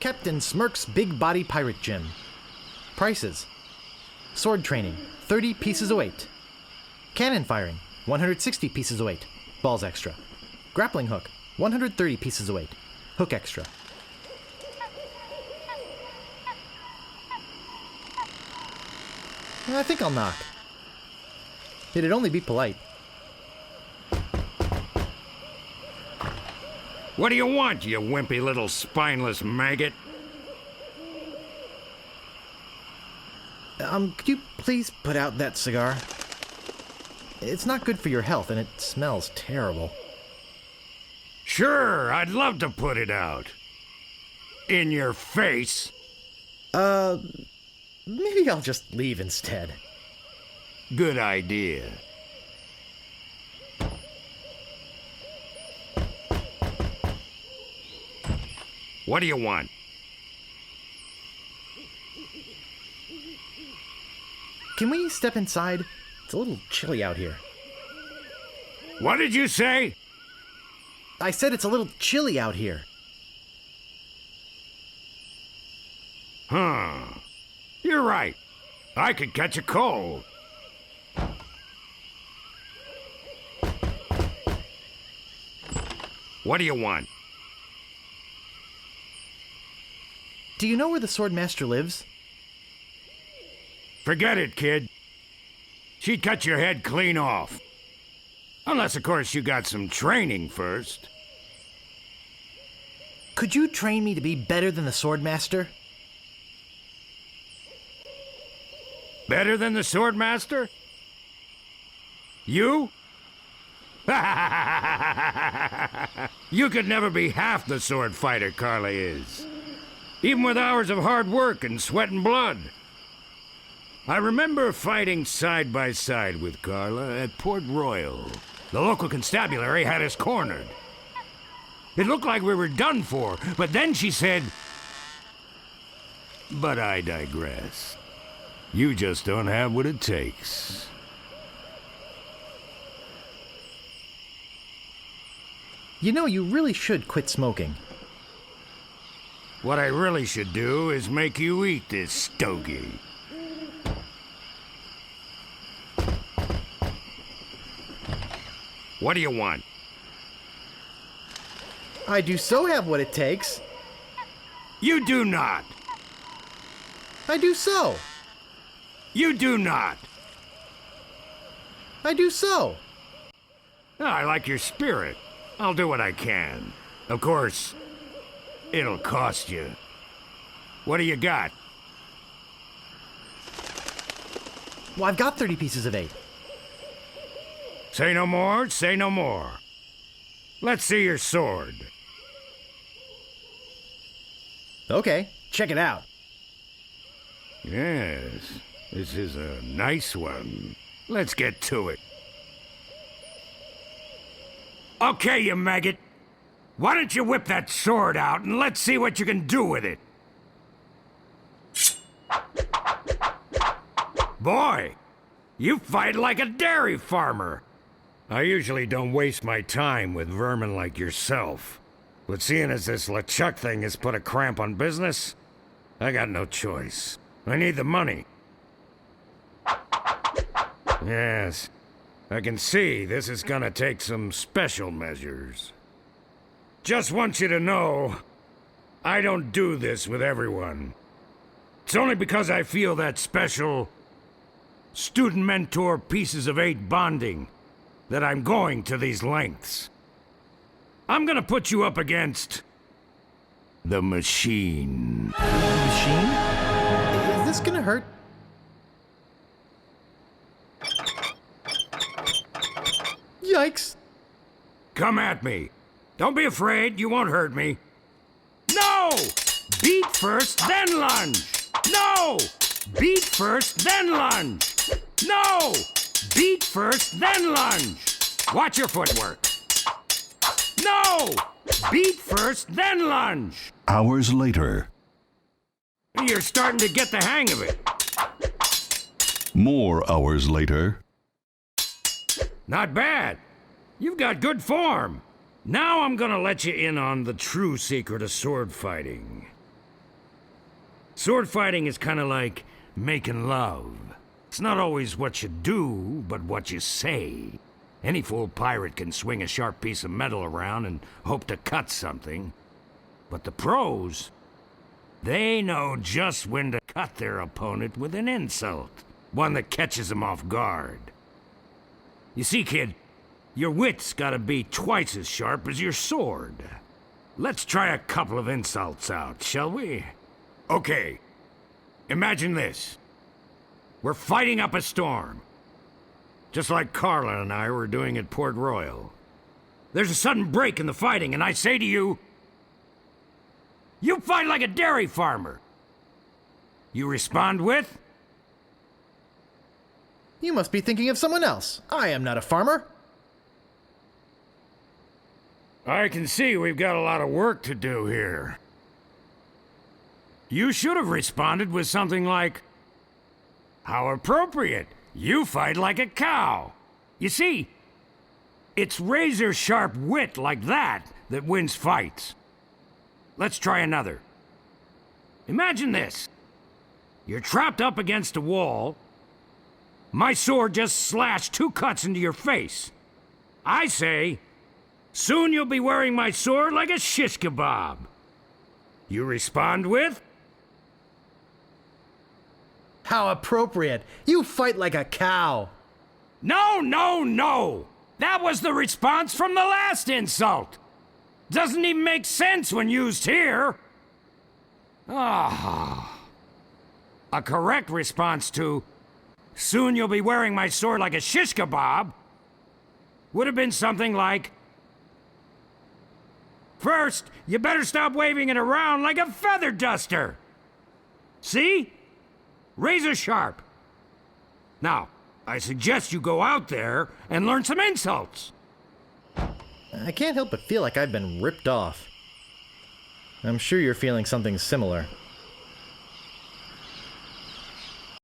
kept in Smirk's Big Body Pirate Gym. Prices: sword training, 30 pieces of weight. Cannon firing, 160 pieces of weight, balls extra. Grappling hook, 130 pieces of weight, hook extra. I think I'll knock. It'd only be polite. What do you want, you wimpy little spineless maggot? Could you please put out that cigar? It's not good for your health, and it smells terrible. Sure, I'd love to put it out. In your face. Maybe I'll just leave instead. Good idea. What do you want? Can we step inside? It's a little chilly out here. What did you say? I said it's a little chilly out here. Huh. You're right. I could catch a cold. What do you want? Do you know where the Swordmaster lives? Forget it, kid. She'd cut your head clean off. Unless, of course, you got some training first. Could you train me to be better than the Swordmaster? Better than the Swordmaster? You? You could never be half the sword fighter Carla is. Even with hours of hard work and sweat and blood. I remember fighting side by side with Carla at Port Royal. The local constabulary had us cornered. It looked like we were done for, but then she said... But I digress. You just don't have what it takes. You know, you really should quit smoking. What I really should do is make you eat this stogie. What do you want? I do so have what it takes. You do not. I do so. You do not. I do so. I like your spirit. I'll do what I can. Of course, it'll cost you. What do you got? Well, I've got 30 pieces of 8. Say no more, say no more. Let's see your sword. Okay, check it out. Yes, this is a nice one. Let's get to it. Okay, you maggot. Why don't you whip that sword out and let's see what you can do with it? Boy, you fight like a dairy farmer. I usually don't waste my time with vermin like yourself. But seeing as this LeChuck thing has put a cramp on business, I got no choice. I need the money. Yes, I can see this is gonna take some special measures. Just want you to know, I don't do this with everyone. It's only because I feel that special student-mentor pieces of 8 bonding that I'm going to these lengths. I'm gonna put you up against the machine. Machine? Is this gonna hurt? Yikes. Come at me. Don't be afraid, you won't hurt me. No! Beat first, then lunge! No! Beat first, then lunge! No! Beat first, then lunge! Watch your footwork. No! Beat first, then lunge! Hours later. You're starting to get the hang of it. More hours later. Not bad. You've got good form. Now I'm gonna let you in on the true secret of sword fighting. Sword fighting is kind of like making love. It's not always what you do, but what you say. Any fool pirate can swing a sharp piece of metal around and hope to cut something. But the pros, they know just when to cut their opponent with an insult. One that catches them off guard. You see, kid, your wit's gotta be twice as sharp as your sword. Let's try a couple of insults out, shall we? Okay, imagine this. We're fighting up a storm. Just like Carla and I were doing at Port Royal. There's a sudden break in the fighting, and I say to you, you fight like a dairy farmer. You respond with, You must be thinking of someone else. I am not a farmer. I can see we've got a lot of work to do here. You should have responded with something like, how appropriate. You fight like a cow. You see, it's razor-sharp wit like that that wins fights. Let's try another. Imagine this. You're trapped up against a wall. My sword just slashed 2 cuts into your face. I say, soon you'll be wearing my sword like a shish kebab. You respond with, How appropriate. You fight like a cow. no, no, no! That was the response from the last insult! Doesn't even make sense when used here! Ah. A correct response to, soon you'll be wearing my sword like a shish kebab, would have been something like, first, you better stop waving it around like a feather duster! See? Razor sharp. Now, I suggest you go out there and learn some insults. I can't help but feel like I've been ripped off. I'm sure you're feeling something similar.